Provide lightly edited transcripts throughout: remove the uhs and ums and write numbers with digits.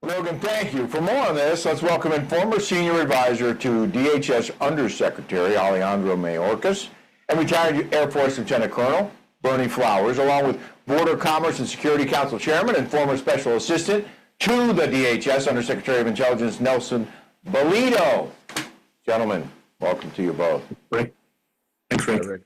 Logan, thank you. For more on this, let's welcome in former senior advisor to DHS Undersecretary Alejandro Mayorkas and retired Air Force Lieutenant Colonel Bernie Flowers, along with Border Commerce and Security Council Chairman and former Special Assistant to the DHS Undersecretary of Intelligence Nelson Bolito. Gentlemen, welcome to you both. Rick. Thanks, Rick.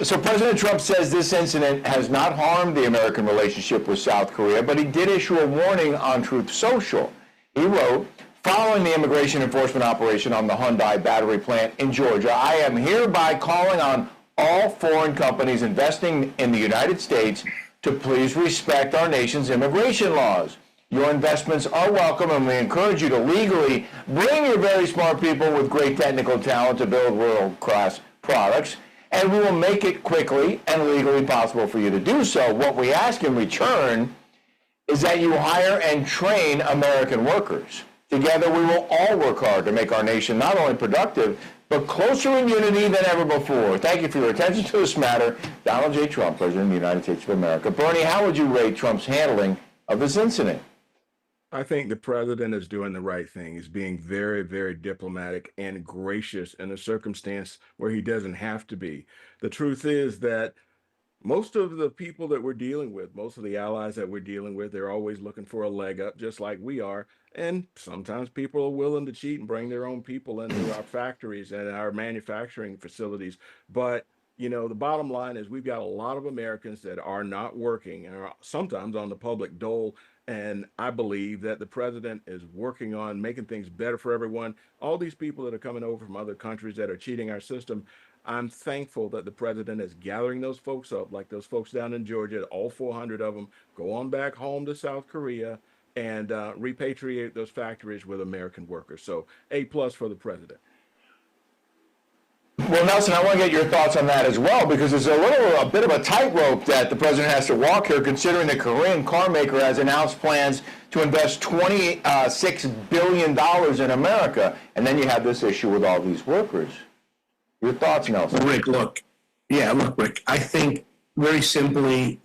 So President Trump says this incident has not harmed the American relationship with South Korea, but he did issue a warning on Truth Social. He wrote, following the immigration enforcement operation on the Hyundai battery plant in Georgia, I am hereby calling on all foreign companies investing in the United States to please respect our nation's immigration laws. Your investments are welcome, and we encourage you to legally bring your very smart people with great technical talent to build world-class products, and we will make it quickly and legally possible for you to do so. What we ask in return is that you hire and train American workers. Together, we will all work hard to make our nation not only productive, but closer in unity than ever before. Thank you for your attention to this matter. Donald J. Trump, President of the United States of America. Bernie, how would you rate Trump's handling of this incident? I think the president is doing the right thing. He's being very, very diplomatic and gracious in a circumstance where he doesn't have to be. The truth is that most of the people that we're dealing with, most of the allies that we're dealing with, they're always looking for a leg up, just like we are. And sometimes people are willing to cheat and bring their own people into our factories and our manufacturing facilities. But you know, the bottom line is we've got a lot of Americans that are not working and are sometimes on the public dole. And I believe that the president is working on making things better for everyone. All these people that are coming over from other countries that are cheating our system, I'm thankful that the president is gathering those folks up, like those folks down in Georgia, all 400 of them, go on back home to South Korea and repatriate those factories with American workers. So A+ for the president. Well, Nelson, I want to get your thoughts on that as well, because it's a bit of a tightrope that the president has to walk here, considering the Korean car maker has announced plans to invest $26 billion in America. And then you have this issue with all these workers. Your thoughts, Nelson? Rick, look, Rick, I think very simply,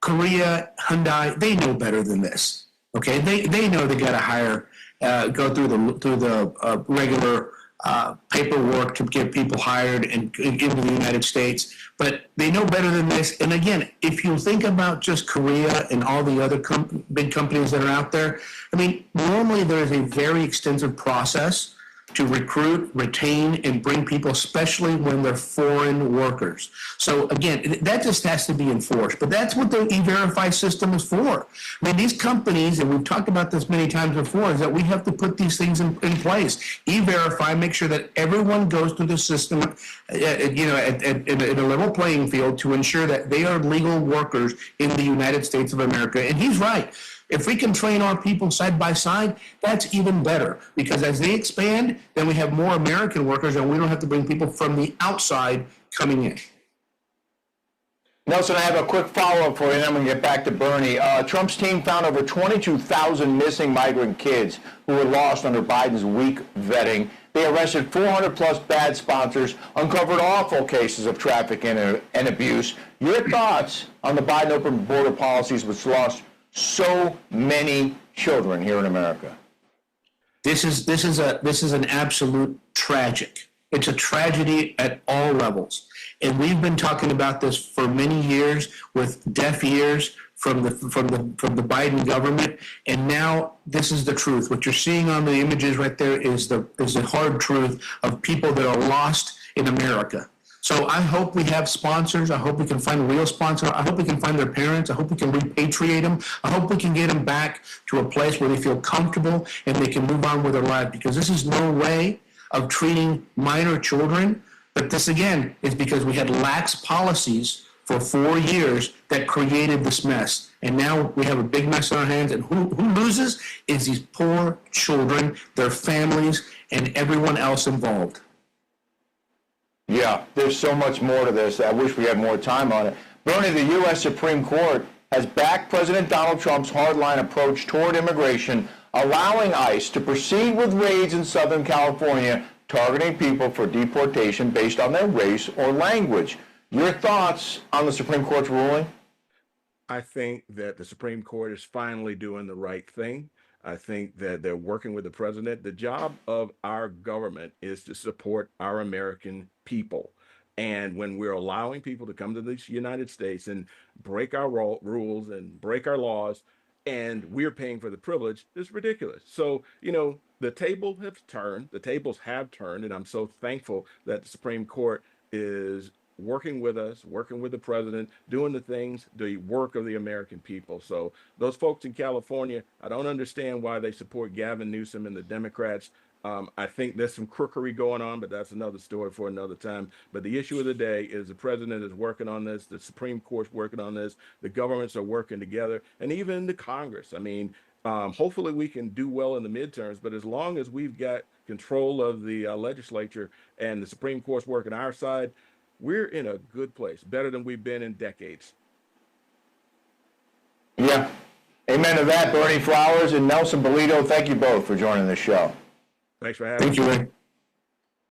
Korea, Hyundai, they know better than this. Okay, they know they got to hire, go through the regular paperwork to get people hired and into the United States, but they know better than this. And again, if you think about just Korea and all the other big companies that are out there, I mean, normally there is a very extensive process to recruit, retain, and bring people, especially when they're foreign workers. So again, that just has to be enforced. But that's what the E-Verify system is for. I mean, these companies, and we've talked about this many times before, is that we have to put these things in place. E-Verify, make sure that everyone goes through the system, at a level playing field to ensure that they are legal workers in the United States of America. And he's right. If we can train our people side by side, that's even better, because as they expand, then we have more American workers and we don't have to bring people from the outside coming in. Nelson, I have a quick follow-up for you, and then we get back to Bernie. Trump's team found over 22,000 missing migrant kids who were lost under Biden's weak vetting. They arrested 400-plus bad sponsors, uncovered awful cases of trafficking and abuse. Your thoughts on the Biden open border policies which lost so many children here in America? This is an absolute tragic. It's a tragedy at all levels. And we've been talking about this for many years with deaf ears from the Biden government. And now this is the truth. What you're seeing on the images right there is the hard truth of people that are lost in America. So I hope we have sponsors. I hope we can find a real sponsor. I hope we can find their parents. I hope we can repatriate them. I hope we can get them back to a place where they feel comfortable and they can move on with their life, because this is no way of treating minor children. But this, again, is because we had lax policies for 4 years that created this mess. And now we have a big mess on our hands. And who loses is these poor children, their families, and everyone else involved. Yeah, there's so much more to this. I wish we had more time on it. Bernie, the U.S. Supreme Court has backed President Donald Trump's hardline approach toward immigration, allowing ICE to proceed with raids in Southern California, targeting people for deportation based on their race or language. Your thoughts on the Supreme Court's ruling? I think that the Supreme Court is finally doing the right thing. I think that they're working with the president. The job of our government is to support our American people. And when we're allowing people to come to the United States and break our rules and break our laws, and we're paying for the privilege, it's ridiculous. So, the tables have turned, and I'm so thankful that the Supreme Court is working with us, working with the president, doing the work of the American people. So those folks in California, I don't understand why they support Gavin Newsom and the Democrats. I think there's some crookery going on, but that's another story for another time. But the issue of the day is the president is working on this, the Supreme Court's working on this, the governments are working together, and even the Congress. I mean, hopefully we can do well in the midterms, but as long as we've got control of the legislature and the Supreme Court's working our side, we're in a good place, better than we've been in decades. Yeah. Amen to that. Bernie Flowers and Nelson Bolito, thank you both for joining the show. Thanks for having me. Thank you, Rick.